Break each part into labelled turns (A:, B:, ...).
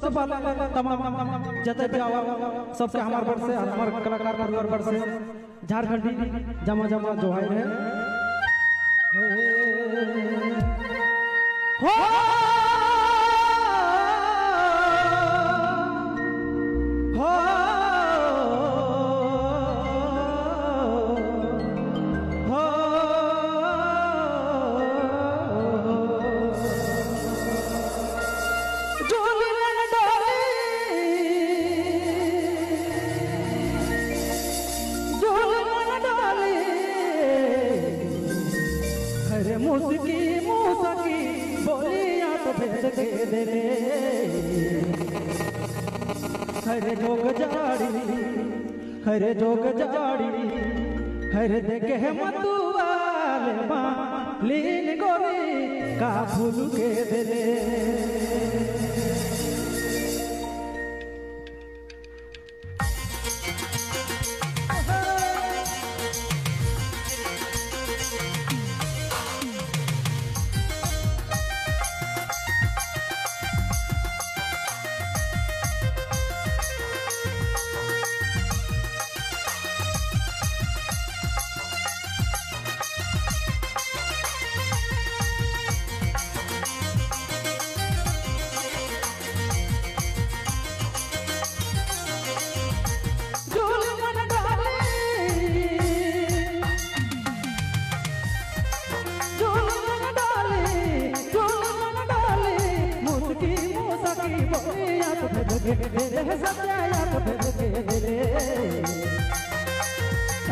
A: सबसे पहले तमाम जते भी आवा सबके हमार वर्ष से हमार कलाकार परिवार वर्ष से झारखंडी जमा जमा जो है हो मुस्की मुस्की बोलिया तो भेज के दे रे हरे जोग जाड़ी हरे जोग जाड़ी हरे देखे मतुआल लीन गोरी का फूल के दे रे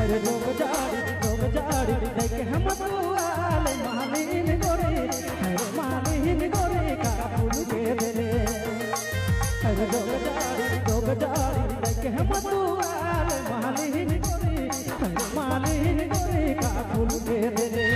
A: अरे लोग जाड़ी देखे हम तुआल मालिन गोरी अरे मालिन गोरी का फूल के दे अरे लोग जाड़ी देखे हम तुआल मालिन गोरी अरे मालिन गोरी का फूल के दे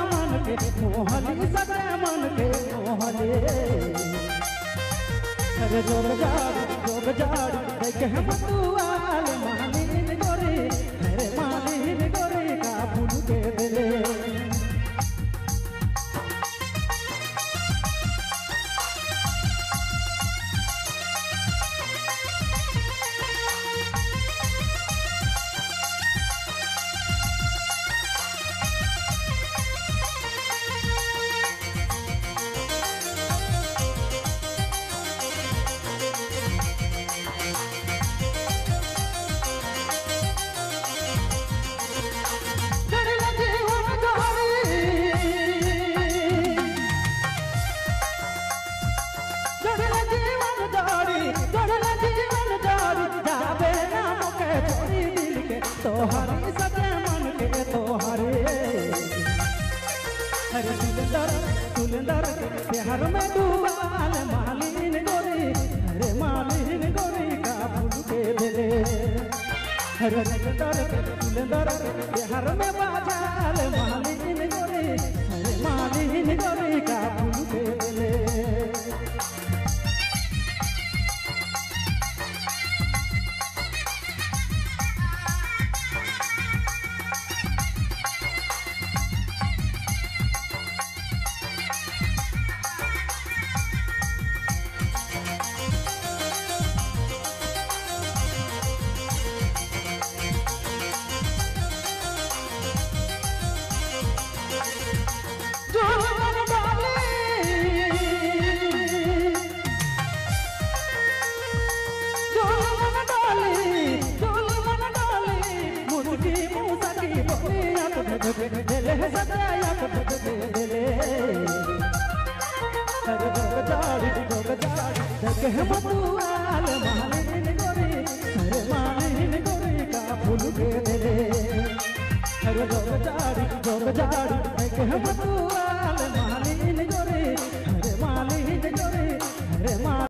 A: मोहली सगे मन के मोहले अरे जोग जाड़ी देखे हम तुआल मालिन गोरी अरे मालिन गोरी का फूल के दे तोहरी सगे मन के तोहरे अरे सुंदर प्यार में डूबाल मालिन गोरी अरे मालिन गोरी का फूल के दे अरे सुंदर प्यार में बाजाल मालिन गोरी अरे मालिन गोरी का फूल के दे हम तुआल मालिन गोरी फूल के दे अरे जोग जाड़ी देख हम तू